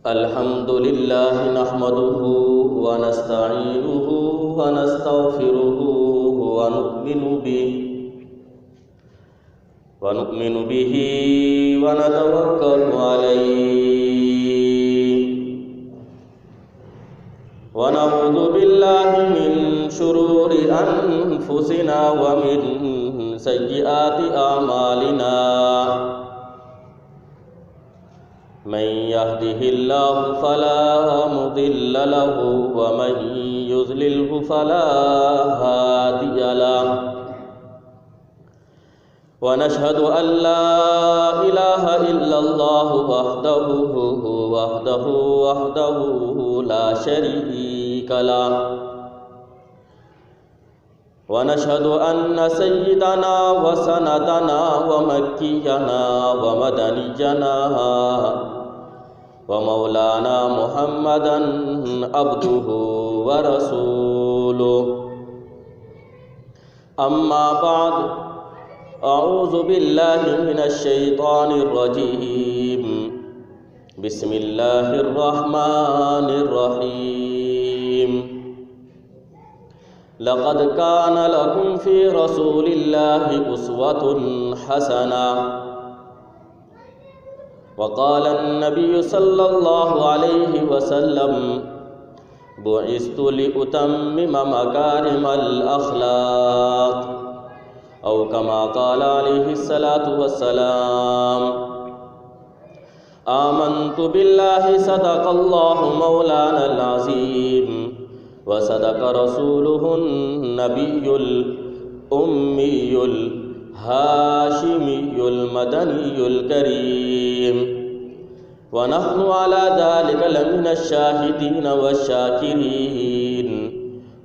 الحمد لله نحمده ونستعينه ونستغفره ونؤمن به ونتوكل عليه ونعوذ بالله من شرور أنفسنا ومن سيئات أعمالنا من يهده الله فلا مضل له ومن يضلله فلا هادي له ونشهد أن لا إله إلا الله وحده لا شريك له ونشهد أن سيدنا وسندنا ومكينا ومدنينا ومولانا محمدا عبده ورسوله أما بعد أعوذ بالله من الشيطان الرجيم بسم الله الرحمن الرحيم لقد كان لكم في رسول الله أسوة حسنة وقال النبي صلى الله عليه وسلم بعثت لأتمم مكارم الأخلاق أو كما قال عليه الصلاة والسلام آمنت بالله صدق الله مولانا العظيم وصدق رسوله النبي الأمي الهاشمي المدني الكريم ونحن على ذلك لمن الشاهدين والشاكرين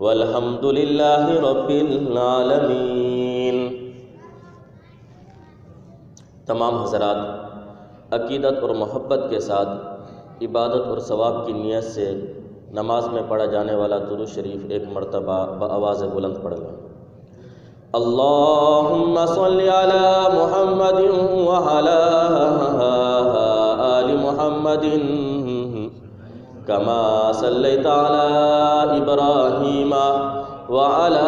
والحمد لله رب العالمين۔ تمام حضرات عقیدت اور محبت کے ساتھ عبادت اور ثواب کی نیت سے نماز میں پڑھا جانے والا درود شریف ایک مرتبہ بآواز بلند پڑھ لیں۔ اللہم صلی علی محمد وعلی آل محمد کما صلیت علی ابراہیم وعلی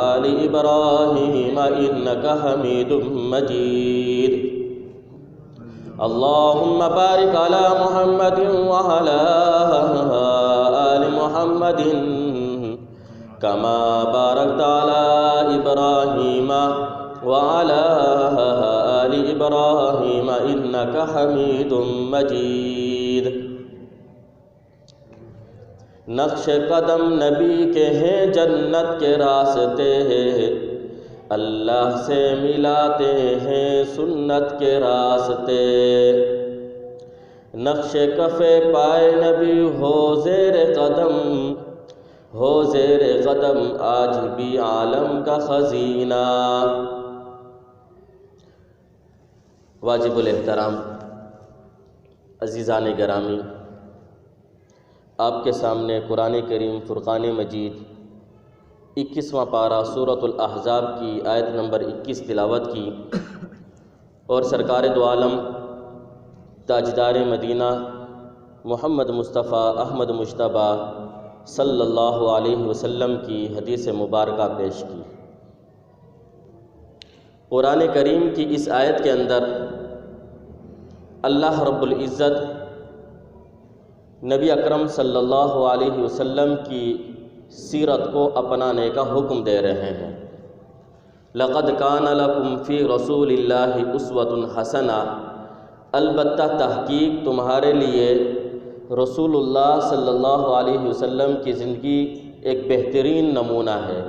آل ابراہیم انک حمید مجید۔ اللہم بارک علی محمد وعلی آل محمد کما بارکت علی ابراہیم وعلی آل ابراہیم انک حمید مجید۔ نقش قدم نبی کے ہیں جنت کے راستے، اللہ سے ملاتے ہیں سنت کے راستے۔ نقش کف پائے نبی ہو زیر قدم آج بھی عالم کا خزینہ۔ واجب الاحترام عزیزان گرامی، آپ کے سامنے قرآن کریم فرقان مجید 21واں پارہ سورۃ الاحزاب کی آیت نمبر 21 تلاوت کی، اور سرکار دو عالم تاجدار مدینہ محمد مصطفیٰ احمد مجتبیٰ صلی اللہ علیہ وسلم کی حدیث مبارکہ پیش کی۔ قرآن کریم کی اس آیت کے اندر اللہ رب العزت نبی اکرم صلی اللہ علیہ وسلم کی سیرت کو اپنانے کا حکم دے رہے ہیں۔ لقد کان لکم فی رسول اللہ اسوۃ حسنہ، البتہ تحقیق تمہارے لیے رسول اللہ صلی اللہ علیہ وسلم کی زندگی ایک بہترین نمونہ ہے۔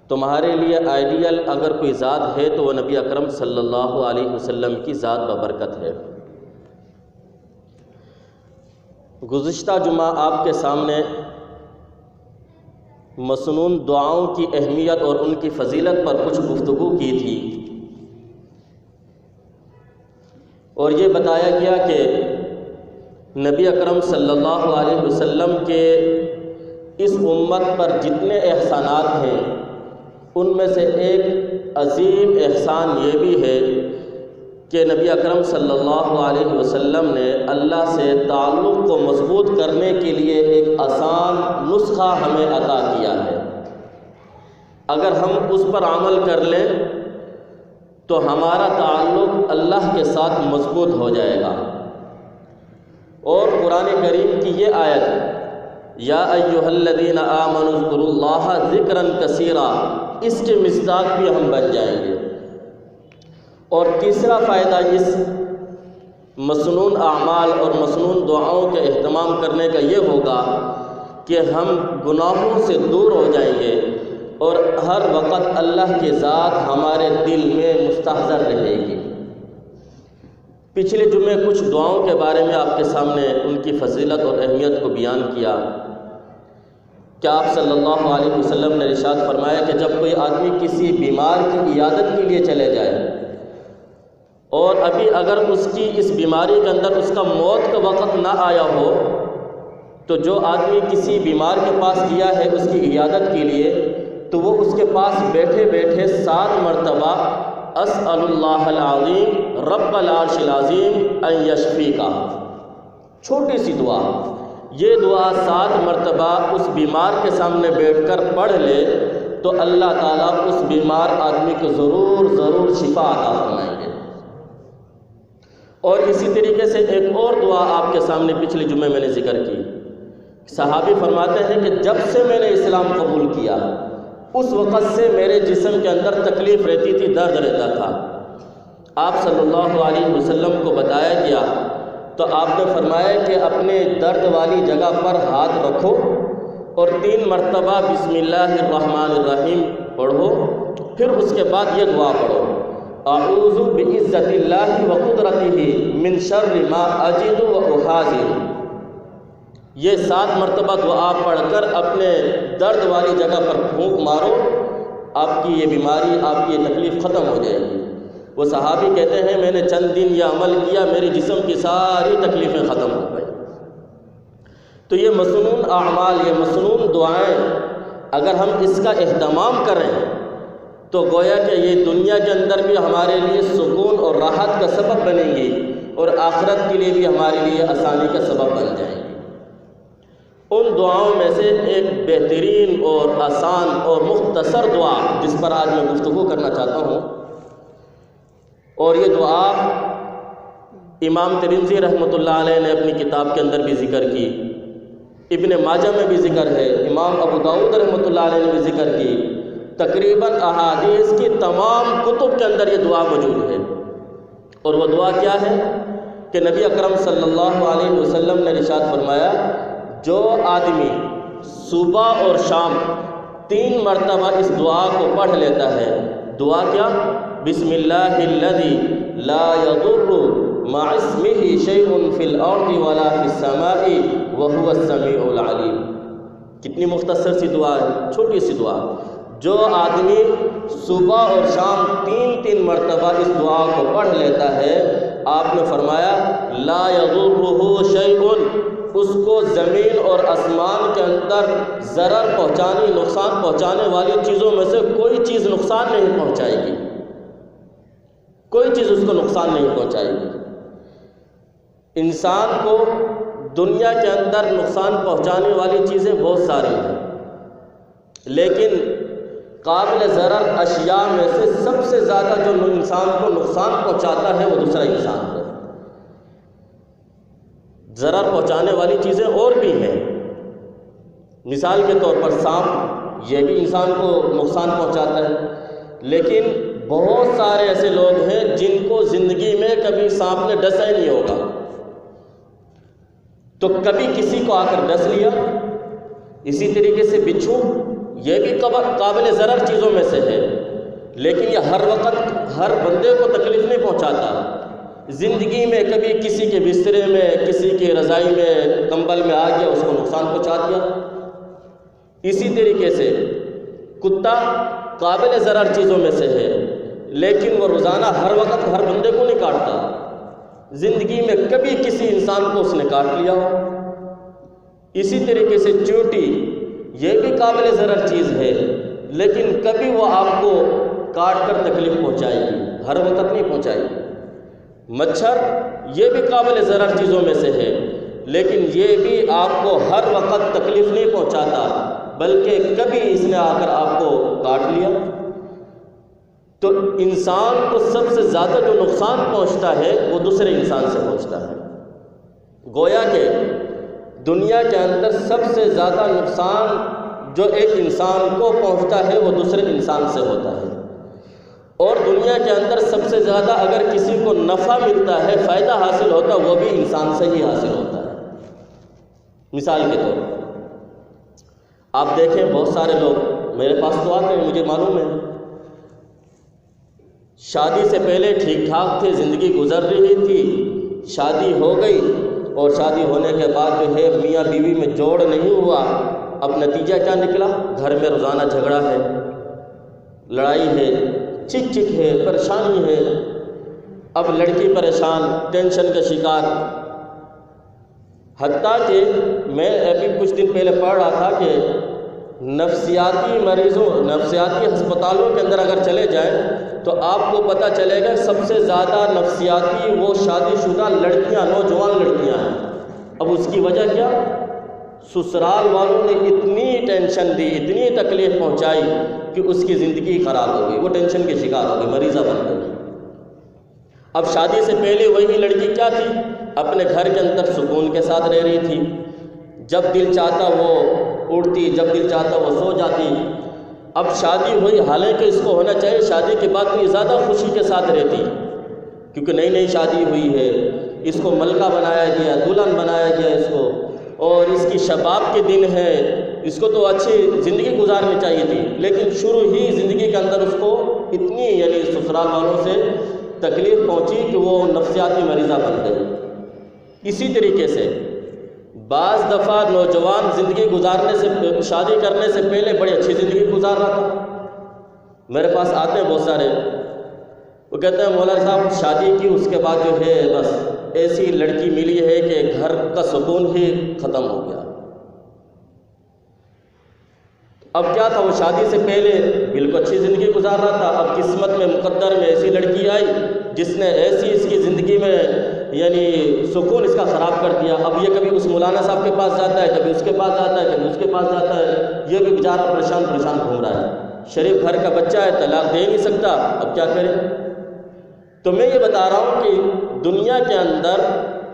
تمہارے لیے آئیڈیل اگر کوئی ذات ہے تو وہ نبی اکرم صلی اللہ علیہ وسلم کی ذات ببرکت ہے۔ گزشتہ جمعہ آپ کے سامنے مسنون دعاؤں کی اہمیت اور ان کی فضیلت پر کچھ گفتگو کی تھی، اور یہ بتایا گیا کہ نبی اکرم صلی اللہ علیہ وسلم کے اس امت پر جتنے احسانات ہیں ان میں سے ایک عظیم احسان یہ بھی ہے کہ نبی اکرم صلی اللہ علیہ وسلم نے اللہ سے تعلق کو مضبوط کرنے کے لیے ایک آسان نسخہ ہمیں عطا کیا ہے۔ اگر ہم اس پر عمل کر لیں تو ہمارا تعلق اللہ کے ساتھ مضبوط ہو جائے گا۔ اور قرآن کریم کی یہ آیت یا ایھا الذین آمنوا اذکروا اللہ ذکرا کثیرا، اس کے مصداق بھی ہم بن جائیں گے۔ اور تیسرا فائدہ اس مسنون اعمال اور مسنون دعاؤں کے اہتمام کرنے کا یہ ہوگا کہ ہم گناہوں سے دور ہو جائیں گے اور ہر وقت اللہ کی ذات ہمارے دل میں مستحضر رہے گی۔ پچھلے جمعے کچھ دعاؤں کے بارے میں آپ کے سامنے ان کی فضیلت اور اہمیت کو بیان کیا کہ آپ صلی اللہ علیہ وسلم نے ارشاد فرمایا کہ جب کوئی آدمی کسی بیمار کی عیادت کے لیے چلے جائے اور ابھی اگر اس کی اس بیماری کے اندر اس کا موت کا وقت نہ آیا ہو، تو جو آدمی کسی بیمار کے پاس گیا ہے اس کی عیادت کے لیے، تو وہ اس کے پاس بیٹھے بیٹھے 7 مرتبہ اسأل اللہ العظیم رب العرش العظیم ان یشفیک، چھوٹی سی دعا، یہ دعا 7 مرتبہ اس بیمار کے سامنے بیٹھ کر پڑھ لے تو اللہ تعالیٰ اس بیمار آدمی کو ضرور شفا عطا فرمائیں گے۔ اور اسی طریقے سے ایک اور دعا آپ کے سامنے پچھلے جمعے میں نے ذکر کی۔ صحابی فرماتے ہیں کہ جب سے میں نے اسلام قبول کیا اس وقت سے میرے جسم کے اندر تکلیف رہتی تھی، درد رہتا تھا۔ آپ صلی اللہ علیہ وسلم کو بتایا گیا تو آپ نے فرمایا کہ اپنے درد والی جگہ پر ہاتھ رکھو اور 3 مرتبہ بسم اللہ الرحمن الرحیم پڑھو، پھر اس کے بعد یہ دعا پڑھو، اعوذ بعزت اللہ وقدرتہ من شر ما اجد واحاذر۔ یہ 7 مرتبہ دعا پڑھ کر اپنے درد والی جگہ پر پھونک مارو، آپ کی یہ بیماری، آپ کی یہ تکلیف ختم ہو جائے گی۔ وہ صحابی کہتے ہیں میں نے چند دن یہ عمل کیا، میرے جسم کی ساری تکلیفیں ختم ہو گئی۔ تو یہ مسنون اعمال، یہ مسنون دعائیں اگر ہم اس کا اہتمام کریں تو گویا کہ یہ دنیا کے اندر بھی ہمارے لیے سکون اور راحت کا سبب بنیں گی اور آخرت کے لیے بھی ہمارے لیے آسانی کا سبب بن جائیں گی۔ ان دعاؤں میں سے ایک بہترین اور آسان اور مختصر دعا جس پر آج میں گفتگو کرنا چاہتا ہوں، اور یہ دعا امام ترمذی رحمۃ اللہ علیہ نے اپنی کتاب کے اندر بھی ذکر کی، ابن ماجہ میں بھی ذکر ہے، امام ابو داؤد رحمۃ اللہ علیہ نے بھی ذکر کی، تقریباً احادیث کی تمام کتب کے اندر یہ دعا موجود ہے۔ اور وہ دعا کیا ہے کہ نبی اکرم صلی اللہ علیہ وسلم نے ارشاد فرمایا جو آدمی صبح اور شام 3 مرتبہ اس دعا کو پڑھ لیتا ہے، دعا کیا؟ بسم اللہ الذی لا یضر مع اسمہ شیء فی الارض ولا فی السماء وهو السمیع العلیم۔ کتنی مختصر سی دعا ہے، چھوٹی سی دعا۔ جو آدمی صبح اور شام 3 مرتبہ اس دعا کو پڑھ لیتا ہے، آپ نے فرمایا لا یضرہ شیء، اس کو زمین اور آسمان کے اندر ضرر پہنچانے، نقصان پہنچانے والی چیزوں میں سے کوئی چیز نقصان نہیں پہنچائے گی، کوئی چیز اس کو نقصان نہیں پہنچائے گی۔ انسان کو دنیا کے اندر نقصان پہنچانے والی چیزیں بہت ساری ہیں، لیکن قابل ضرر اشیاء میں سے سب سے زیادہ جو انسان کو نقصان پہنچاتا ہے وہ دوسرا انسان ہے۔ ضرر پہنچانے والی چیزیں اور بھی ہیں، مثال کے طور پر سانپ، یہ بھی انسان کو نقصان پہنچاتا ہے، لیکن بہت سارے ایسے لوگ ہیں جن کو زندگی میں کبھی سانپ نے ڈسا ہی نہیں ہوگا، تو کبھی کسی کو آ کر ڈس لیا۔ اسی طریقے سے بچھو، یہ بھی قابل ضرر چیزوں میں سے ہے، لیکن یہ ہر وقت ہر بندے کو تکلیف نہیں پہنچاتا۔ زندگی میں کبھی کسی کے بسترے میں، کسی کے رضائی میں، کمبل میں آ گیا، اس کو نقصان پہنچا دیا۔ اسی طریقے سے کتا قابل ضرر چیزوں میں سے ہے، لیکن وہ روزانہ ہر وقت ہر بندے کو نہیں کاٹتا، زندگی میں کبھی کسی انسان کو اس نے کاٹ لیا ہو۔ اسی طریقے سے چیونٹی، یہ بھی قابل ضرر چیز ہے، لیکن کبھی وہ آپ کو کاٹ کر تکلیف پہنچائے گی، ہر وقت نہیں پہنچائے گی۔ مچھر یہ بھی قابل ضرر چیزوں میں سے ہے، لیکن یہ بھی آپ کو ہر وقت تکلیف نہیں پہنچاتا، بلکہ کبھی اس نے آ کر آپ کو کاٹ لیا۔ تو انسان کو سب سے زیادہ جو نقصان پہنچتا ہے وہ دوسرے انسان سے پہنچتا ہے۔ گویا کہ دنیا کے اندر سب سے زیادہ نقصان جو ایک انسان کو پہنچتا ہے وہ دوسرے انسان سے ہوتا ہے، اور دنیا کے اندر سب سے زیادہ اگر کسی کو نفع ملتا ہے، فائدہ حاصل ہوتا ہے، وہ بھی انسان سے ہی حاصل ہوتا ہے۔ مثال کے طور پر آپ دیکھیں بہت سارے لوگ میرے پاس تو آتے ہیں، مجھے معلوم ہے، شادی سے پہلے ٹھیک ٹھاک تھے، زندگی گزر رہی تھی، شادی ہو گئی اور شادی ہونے کے بعد جو ہے میاں بیوی میں جوڑ نہیں ہوا۔ اب نتیجہ کیا نکلا؟ گھر میں روزانہ جھگڑا ہے، لڑائی ہے، چک چک ہے، پریشانی ہے۔ اب لڑکی پریشان، ٹینشن کا شکار، حتیٰ کہ میں ابھی کچھ دن پہلے پڑھ رہا تھا کہ نفسیاتی مریضوں، نفسیاتی ہسپتالوں کے اندر اگر چلے جائیں تو آپ کو پتہ چلے گا سب سے زیادہ نفسیاتی وہ شادی شدہ لڑکیاں، نوجوان لڑکیاں ہیں۔ اب اس کی وجہ کیا؟ سسرال والوں نے اتنی ٹینشن دی، اتنی تکلیف پہنچائی کہ اس کی زندگی خراب ہو گئی، وہ ٹینشن کے شکار ہو گئی، مریضہ بن گئی۔ اب شادی سے پہلے وہی لڑکی کیا تھی؟ اپنے گھر کے اندر سکون کے ساتھ رہ رہی تھی، جب دل چاہتا وہ اڑتی، جب دل چاہتا وہ سو جاتی۔ اب شادی ہوئی، حالانکہ اس کو ہونا چاہیے شادی کے بعد تو یہ زیادہ خوشی کے ساتھ رہتی، کیونکہ نئی نئی شادی ہوئی ہے، اس کو ملکہ بنایا گیا، دلہن بنایا گیا اس کو، اور اس کی شباب کے دن ہے، اس کو تو اچھی زندگی گزارنی چاہیے تھی، لیکن شروع ہی زندگی کے اندر اس کو اتنی یعنی سسرال والوں سے تکلیف پہنچی کہ وہ نفسیاتی مریضہ بن گئی۔ اسی طریقے سے بعض دفعہ نوجوان زندگی گزارنے سے، شادی کرنے سے پہلے بڑی اچھی زندگی گزار رہا تھا، میرے پاس آتے ہیں بہت سارے، وہ کہتے ہیں مولانا صاحب شادی کی، اس کے بعد جو ہے بس ایسی لڑکی ملی ہے کہ گھر کا سکون ہی ختم ہو گیا۔ اب کیا تھا، وہ شادی سے پہلے بالکل اچھی زندگی گزار رہا تھا، اب قسمت میں مقدر میں ایسی لڑکی آئی جس نے ایسی اس کی زندگی میں یعنی سکون اس کا خراب کر دیا۔ اب یہ کبھی اس مولانا صاحب کے پاس جاتا ہے، کبھی اس کے پاس جاتا ہے، کبھی اس کے پاس جاتا ہے، یہ بھی بیچارہ پریشان گھوم رہا ہے، شریف گھر کا بچہ ہے، طلاق دے نہیں سکتا، اب کیا کرے؟ تو میں یہ بتا رہا ہوں کہ دنیا کے اندر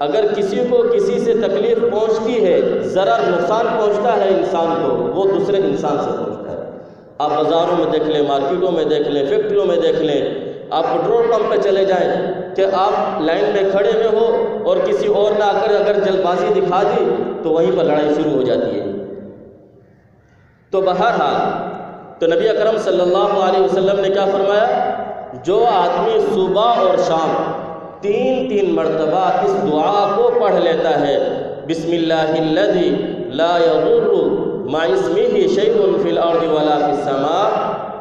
اگر کسی کو کسی سے تکلیف پہنچتی ہے، ضرر نقصان پہنچتا ہے انسان کو، وہ دوسرے انسان سے پہنچتا ہے۔ آپ بازاروں میں دیکھ لیں، مارکیٹوں میں دیکھ لیں، فیکٹریوں میں دیکھ لیں، آپ پیٹرول پمپ پہ چلے جائیں کہ آپ لائن میں کھڑے ہوئے ہو اور کسی اور نے آ کر اگر جلد بازی دکھا دی تو وہیں پر لڑائی شروع ہو جاتی ہے۔ تو بہرحال تو نبی اکرم صلی اللہ علیہ وسلم نے کیا فرمایا؟ جو آدمی صبح اور شام تین مرتبہ اس دعا کو پڑھ لیتا ہے، بسم اللہ الذی لا یضر مع اسمہ شیء فی الارض ولا فی السماء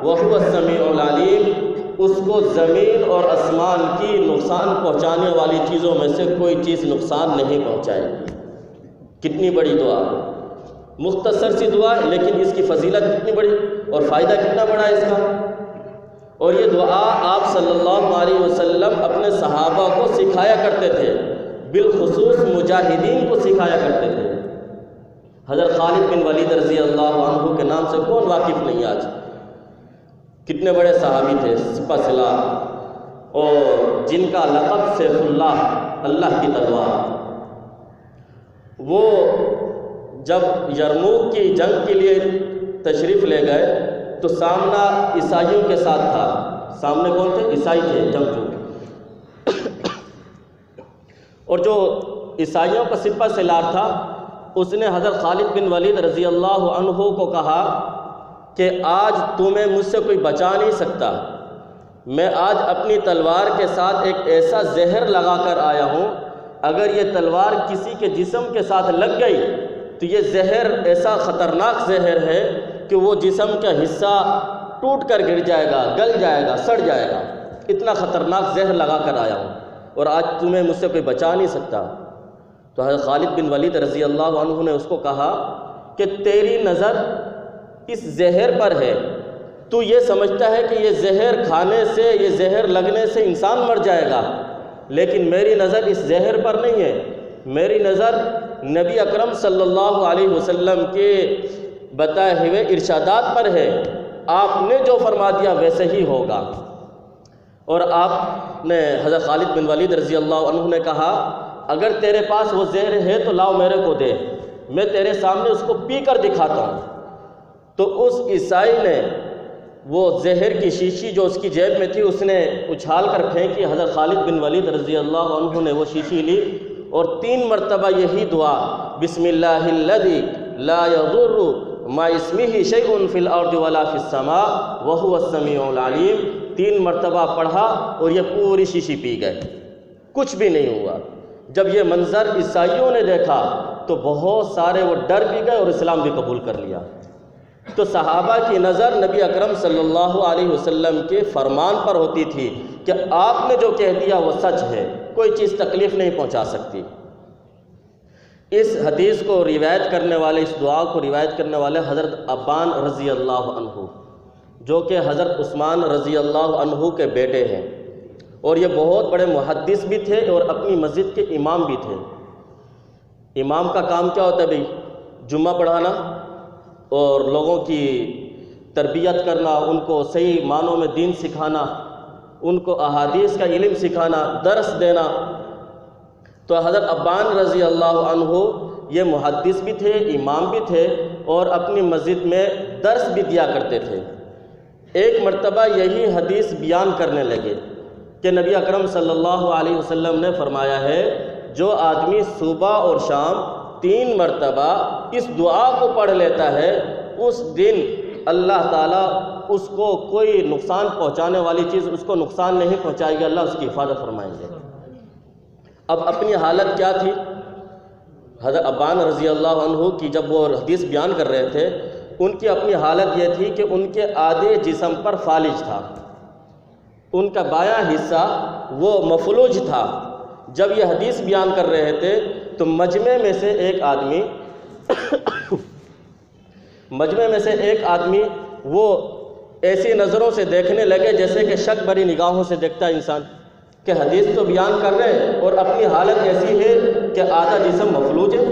وہو السمیع العلیم، اس کو زمین اور آسمان کی نقصان پہنچانے والی چیزوں میں سے کوئی چیز نقصان نہیں پہنچائے گی۔ کتنی بڑی دعا، مختصر سی دعا ہے لیکن اس کی فضیلت کتنی بڑی اور فائدہ کتنا بڑا ہے اس کا۔ اور یہ دعا آپ صلی اللہ علیہ وسلم اپنے صحابہ کو سکھایا کرتے تھے، بالخصوص مجاہدین کو سکھایا کرتے تھے۔ حضرت خالد بن ولید رضی اللہ عنہ کے نام سے کون واقف نہیں آج؟ کتنے بڑے صحابی تھے، سپہ سالار، اور جن کا لقب سیف اللہ، اللہ کی تلوار۔ وہ جب یرموک کی جنگ کے لیے تشریف لے گئے تو سامنا عیسائیوں کے ساتھ تھا۔ سامنے کون تھے؟ عیسائی تھے، جنگجو۔ اور جو عیسائیوں کا سپہ سالار تھا اس نے حضرت خالد بن ولید رضی اللہ عنہ کو کہا کہ آج تمہیں مجھ سے کوئی بچا نہیں سکتا، میں آج اپنی تلوار کے ساتھ ایک ایسا زہر لگا کر آیا ہوں، اگر یہ تلوار کسی کے جسم کے ساتھ لگ گئی تو یہ زہر ایسا خطرناک زہر ہے کہ وہ جسم کا حصہ ٹوٹ کر گر جائے گا، گل جائے گا، سڑ جائے گا، اتنا خطرناک زہر لگا کر آیا ہوں اور آج تمہیں مجھ سے کوئی بچا نہیں سکتا۔ تو حضرت خالد بن ولید رضی اللہ عنہ نے اس کو کہا کہ تیری نظر اس زہر پر ہے، تو یہ سمجھتا ہے کہ یہ زہر کھانے سے، یہ زہر لگنے سے انسان مر جائے گا، لیکن میری نظر اس زہر پر نہیں ہے، میری نظر نبی اکرم صلی اللہ علیہ وسلم کے بتائے ہوئے ارشادات پر ہے۔ آپ نے جو فرما دیا ویسے ہی ہوگا۔ اور آپ نے حضرت خالد بن ولید رضی اللہ عنہ نے کہا اگر تیرے پاس وہ زہر ہے تو لاؤ میرے کو دے، میں تیرے سامنے اس کو پی کر دکھاتا ہوں۔ تو اس عیسائی نے وہ زہر کی شیشی جو اس کی جیب میں تھی اس نے اچھال کر پھینکی۔ حضرت خالد بن ولید رضی اللہ عنہ نے وہ شیشی لی اور 3 مرتبہ یہی دعا بسم اللہ الذی لا یضر مع اسمہ شیء فی الارض ولا فی السماء وہو السمیع العلیم 3 مرتبہ پڑھا اور یہ پوری شیشی پی گئے، کچھ بھی نہیں ہوا۔ جب یہ منظر عیسائیوں نے دیکھا تو بہت سارے وہ ڈر بھی گئے اور اسلام بھی قبول کر لیا۔ تو صحابہ کی نظر نبی اکرم صلی اللہ علیہ وسلم کے فرمان پر ہوتی تھی کہ آپ نے جو کہہ دیا وہ سچ ہے، کوئی چیز تکلیف نہیں پہنچا سکتی۔ اس حدیث کو روایت کرنے والے، اس دعا کو روایت کرنے والے حضرت ابان رضی اللہ عنہ، جو کہ حضرت عثمان رضی اللہ عنہ کے بیٹے ہیں، اور یہ بہت بڑے محدث بھی تھے اور اپنی مسجد کے امام بھی تھے۔ امام کا کام کیا ہوتا ہے بھئی؟ جمعہ پڑھانا اور لوگوں کی تربیت کرنا، ان کو صحیح معنوں میں دین سکھانا، ان کو احادیث کا علم سکھانا، درس دینا۔ تو حضرت ابان رضی اللہ عنہ یہ محدث بھی تھے، امام بھی تھے اور اپنی مسجد میں درس بھی دیا کرتے تھے۔ ایک مرتبہ یہی حدیث بیان کرنے لگے کہ نبی اکرم صلی اللہ علیہ وسلم نے فرمایا ہے جو آدمی صبح اور شام 3 مرتبہ اس دعا کو پڑھ لیتا ہے اس دن اللہ تعالیٰ اس کو کوئی نقصان پہنچانے والی چیز اس کو نقصان نہیں پہنچائے گی، اللہ اس کی حفاظت فرمائیں گے۔ اب اپنی حالت کیا تھی؟ حضرت ابان رضی اللہ عنہ کی جب وہ حدیث بیان کر رہے تھے ان کی اپنی حالت یہ تھی کہ ان کے آدھے جسم پر فالج تھا، ان کا بایاں حصہ وہ مفلوج تھا۔ جب یہ حدیث بیان کر رہے تھے تو مجمع میں سے ایک آدمی وہ ایسی نظروں سے دیکھنے لگے جیسے کہ شک بھری نگاہوں سے دیکھتا ہے انسان کہ حدیث تو بیان کر رہے ہیں اور اپنی حالت ایسی ہے کہ آدھا جسم مفلوج ہے۔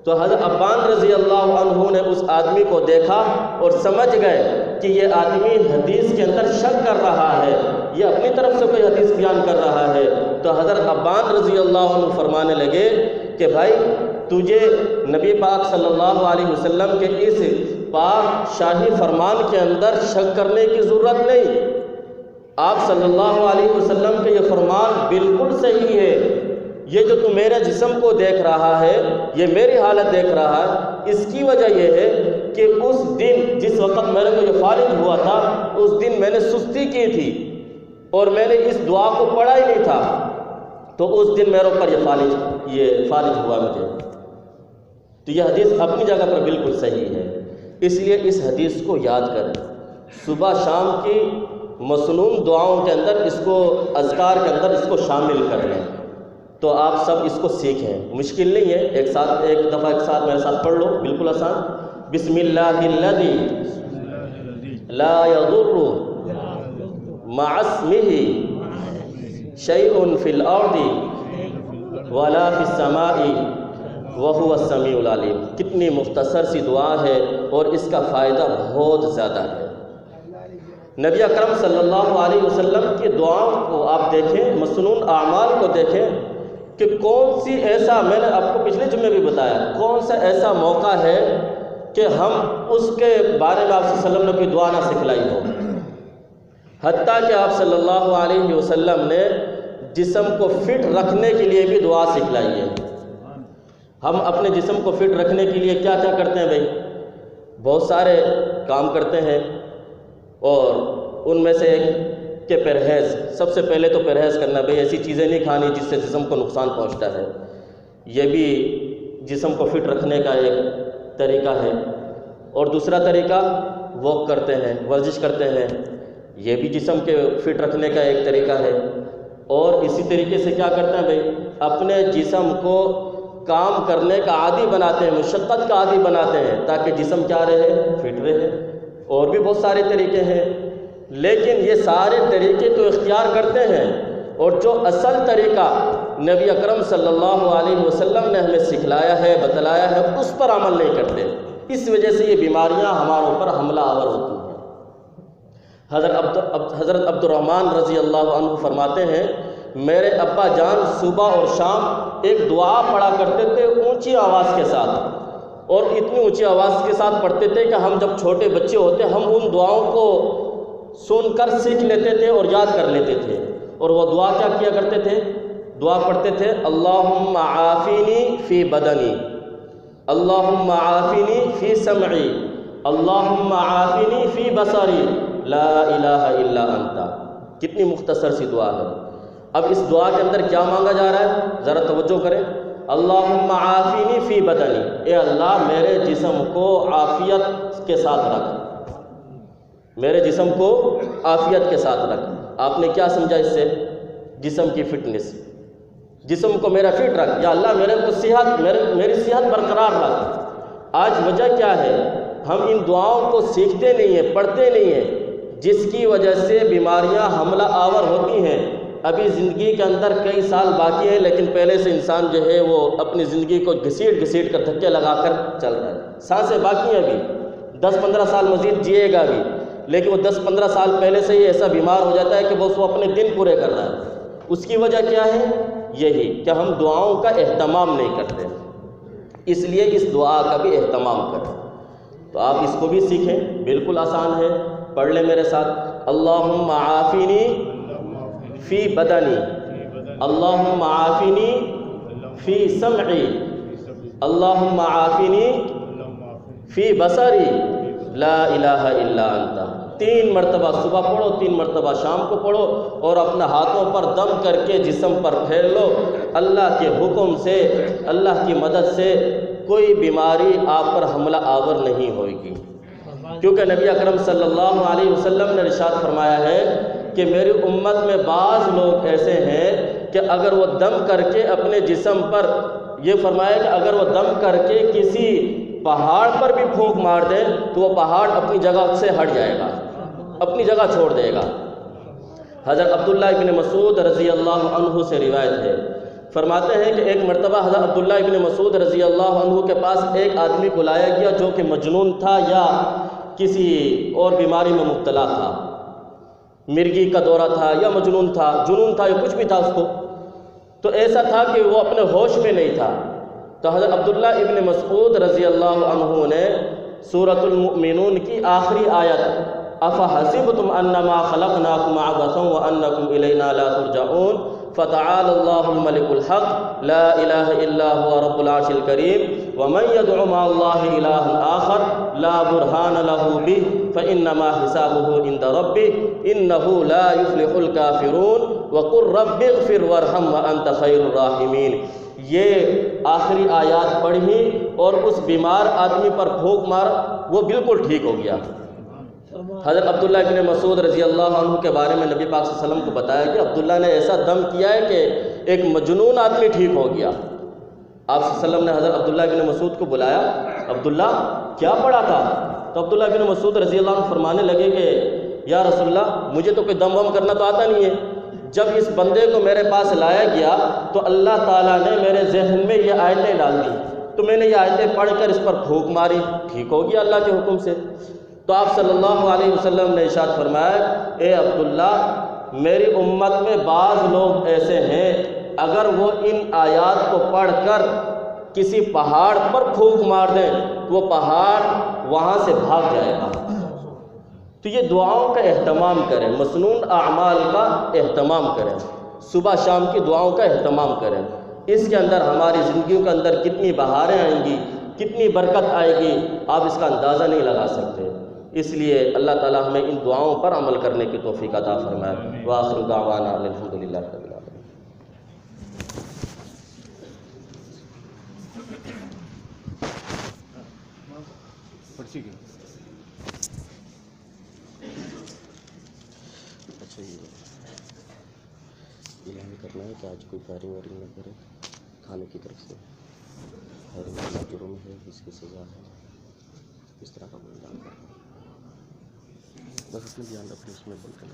تو حضرت ابان رضی اللہ عنہ نے اس آدمی کو دیکھا اور سمجھ گئے کہ یہ آدمی حدیث کے اندر شک کر رہا ہے، یہ اپنی طرف سے کوئی حدیث بیان کر رہا ہے۔ تو حضرت ابان رضی اللہ عنہ فرمانے لگے کہ بھائی تجھے نبی پاک صلی اللہ علیہ وسلم کے اس پاک شاہی فرمان کے اندر شک کرنے کی ضرورت نہیں، آپ صلی اللہ علیہ وسلم کے یہ فرمان بالکل صحیح ہے۔ یہ جو تو میرے جسم کو دیکھ رہا ہے، یہ میری حالت دیکھ رہا ہے، اس کی وجہ یہ ہے کہ اس دن جس وقت میرے کو یہ فالج ہوا تھا اس دن میں نے سستی کی تھی اور میں نے اس دعا کو پڑھا ہی نہیں تھا، تو اس دن میرے اوپر یہ فالج ہوا مجھے۔ تو یہ حدیث اپنی جگہ پر بالکل صحیح ہے، اس لیے اس حدیث کو یاد کریں، صبح شام کی مسنون دعاؤں کے اندر اس کو، اذکار کے اندر اس کو شامل کر لیں تو آپ سب اس کو سیکھیں۔ مشکل نہیں ہے، ایک دفعہ ایک ساتھ میرے ساتھ پڑھ لو، بالکل آسان۔ بسم اللہ الذی لا یضر مع اسمہ شیء فی الارض ولا فی السماء وہو السمیع العلیم۔ کتنی مختصر سی دعا ہے اور اس کا فائدہ بہت زیادہ ہے۔ نبی اکرم صلی اللہ علیہ وسلم کی دعاؤں کو آپ دیکھیں، مسنون اعمال کو دیکھیں کہ کون سی ایسا، میں نے آپ کو پچھلے جمعے بھی بتایا، کون سا ایسا موقع ہے کہ ہم اس کے بارے میں آپ صلی اللہ علیہ وسلم نے کوئی دعا نہ سکھلائی ہو۔ حتیٰ کہ آپ صلی اللہ علیہ وسلم نے جسم کو فٹ رکھنے کے لیے بھی دعا سکھلائی ہے۔ ہم اپنے جسم کو فٹ رکھنے کے لیے کیا کیا کرتے ہیں بھائی؟ بہت سارے کام کرتے ہیں، اور ان میں سے ایک کہ پرہیز، سب سے پہلے تو پرہیز کرنا، بھئی ایسی چیزیں نہیں کھانی جس سے جسم کو نقصان پہنچتا ہے، یہ بھی جسم کو فٹ رکھنے کا ایک طریقہ ہے۔ اور دوسرا طریقہ واک کرتے ہیں، ورزش کرتے ہیں، یہ بھی جسم کے فٹ رکھنے کا ایک طریقہ ہے۔ اور اسی طریقے سے کیا کرتے ہیں بھئی، اپنے جسم کو کام کرنے کا عادی بناتے ہیں، مشقت کا عادی بناتے ہیں تاکہ جسم کیا رہے، فٹ رہے۔ اور بھی بہت سارے طریقے ہیں، لیکن یہ سارے طریقے تو اختیار کرتے ہیں، اور جو اصل طریقہ نبی اکرم صلی اللہ علیہ وسلم نے ہمیں سکھلایا ہے، بتلایا ہے، اس پر عمل نہیں کرتے۔ اس وجہ سے یہ بیماریاں ہمارے اوپر حملہ آور ہوتی ہیں۔ حضرت عبد الرحمن رضی اللہ عنہ فرماتے ہیں، میرے ابا جان صبح اور شام ایک دعا پڑھا کرتے تھے اونچی آواز کے ساتھ، اور اتنی اونچی آواز کے ساتھ پڑھتے تھے کہ ہم جب چھوٹے بچے ہوتے ہم ان دعاؤں کو سن کر سیکھ لیتے تھے اور یاد کر لیتے تھے۔ اور وہ دعا کیا کیا کرتے تھے؟ دعا پڑھتے تھے، اللہم عافینی فی بدنی، اللہم عافینی فی سمعی، اللہم عافینی فی بصری، لا الہ الا انت۔ کتنی مختصر سی دعا ہے۔ اب اس دعا کے اندر کیا مانگا جا رہا ہے؟ ذرا توجہ کریں۔ اللہم عافینی فی بدنی، اے اللہ میرے جسم کو عافیت کے ساتھ رکھ، میرے جسم کو عافیت کے ساتھ رکھ۔ آپ نے کیا سمجھا اس سے؟ جسم کی فٹنس، جسم کو میرا فٹ رکھ، یا اللہ میرے کو صحت، میری صحت برقرار رکھ۔ آج وجہ کیا ہے؟ ہم ان دعاؤں کو سیکھتے نہیں ہیں، پڑھتے نہیں ہیں، جس کی وجہ سے بیماریاں حملہ آور ہوتی ہیں۔ ابھی زندگی کے اندر کئی سال باقی ہیں، لیکن پہلے سے انسان جو ہے وہ اپنی زندگی کو گھسیٹ کر دھکے لگا کر چل رہا ہے۔ سانسیں باقی ہیں، ابھی 10-15 سال مزید جیے گا ابھی، لیکن وہ 10-15 سال پہلے سے ہی ایسا بیمار ہو جاتا ہے کہ بس وہ اپنے دن پورے کر رہا ہے۔ اس کی وجہ کیا ہے؟ یہی کہ ہم دعاؤں کا اہتمام نہیں کرتے۔ اس لیے اس دعا کا بھی اہتمام کریں۔ تو آپ اس کو بھی سیکھیں، بالکل آسان ہے، پڑھ لیں میرے ساتھ۔ اللہم عافینی فی بدنی، اللہم عافینی فی سمعی، اللہم عافینی فی بصری، لا الہ الا انت۔ 3 مرتبہ صبح پڑھو، 3 مرتبہ شام کو پڑھو، اور اپنا ہاتھوں پر دم کر کے جسم پر پھیر لو۔ اللہ کے حکم سے، اللہ کی مدد سے کوئی بیماری آپ پر حملہ آور نہیں ہوئے گی، کیونکہ نبی اکرم صلی اللہ علیہ وسلم نے ارشاد فرمایا ہے کہ میری امت میں بعض لوگ ایسے ہیں کہ اگر وہ دم کر کے اپنے جسم پر، یہ فرمایا کہ اگر وہ دم کر کے کسی پہاڑ پر بھی پھونک مار دیں تو وہ پہاڑ اپنی جگہ سے ہٹ جائے گا، اپنی جگہ چھوڑ دے گا۔ حضرت عبداللہ ابن مسعود رضی اللہ عنہ سے روایت ہے، فرماتے ہیں کہ ایک مرتبہ حضرت عبداللہ ابن مسعود رضی اللہ عنہ کے پاس ایک آدمی بلایا گیا جو کہ مجنون تھا یا کسی اور بیماری میں مبتلا تھا، مرگی کا دورہ تھا یا مجنون تھا، جنون تھا یا کچھ بھی تھا اس کو، تو ایسا تھا کہ وہ اپنے ہوش میں نہیں تھا۔ تو حضرت عبداللہ ابن مسعود رضی اللہ عنہ نے سورۃ المؤمنون کی آخری آیت افحسبتم انما خلقناکم عبثا وانکم الینا لا ترجعون فتعالى الله الملك الحق لا الہ الا هو رب العرش الكریم ومن يدع مع الله الہ آخر لا برہان له به فانما حسابه عند ربه انه لا يفلح الكافرون وقل رب اغفر وارحم وانت خیر الراحمین۔ یہ آخری آیات پڑھی اور اس بیمار آدمی پر پھونک مار، وہ بالکل ٹھیک ہو گیا۔ حضرت عبداللہ ابن مسعود رضی اللہ عنہ کے بارے میں نبی پاک صلی اللہ علیہ وسلم کو بتایا کہ عبداللہ نے ایسا دم کیا ہے کہ ایک مجنون آدمی ٹھیک ہو گیا۔ آپ صلی اللہ علیہ وسلم نے حضرت عبداللہ ابن مسعود کو بلایا، عبداللہ کیا پڑھا تھا؟ تو عبداللہ ابن مسعود رضی اللہ عنہ فرمانے لگے کہ یا رسول اللہ مجھے تو کوئی دم وم کرنا تو آتا نہیں ہے، جب اس بندے کو میرے پاس لایا گیا تو اللہ تعالیٰ نے میرے ذہن میں یہ آیتیں ڈال دی، تو میں نے یہ آیتیں پڑھ کر اس پر پھونک ماری، ٹھیک ہو گیا اللہ کے حکم سے۔ تو آپ صلی اللہ علیہ وسلم نے ارشاد فرمایا، اے عبداللہ میری امت میں بعض لوگ ایسے ہیں اگر وہ ان آیات کو پڑھ کر کسی پہاڑ پر پھونک مار دیں وہ پہاڑ وہاں سے بھاگ جائے گا۔ تو یہ دعاؤں کا اہتمام کریں، مسنون اعمال کا اہتمام کریں، صبح شام کی دعاؤں کا اہتمام کریں۔ اس کے اندر ہماری زندگیوں کے اندر کتنی بہاریں آئیں گی، کتنی برکت آئے گی، آپ اس کا اندازہ نہیں لگا سکتے۔ اس لیے اللہ تعالی ہمیں ان دعاؤں پر عمل کرنے کی توفیق عطا فرمائے۔ وآخر دعوانا الحمدللہ رب العالمین۔ اچھا یہ ہمیں کرنا ہے کہ آج کوئی فائرنگ وائرنگ نہ کرے کھانے کی طرف سے، فائرنگ کرنا جرم ہے، اس کی سزا ہے، اس طرح کا بندہ کرنا۔ بس اپنا دھیان رکھیں اس میں بول کے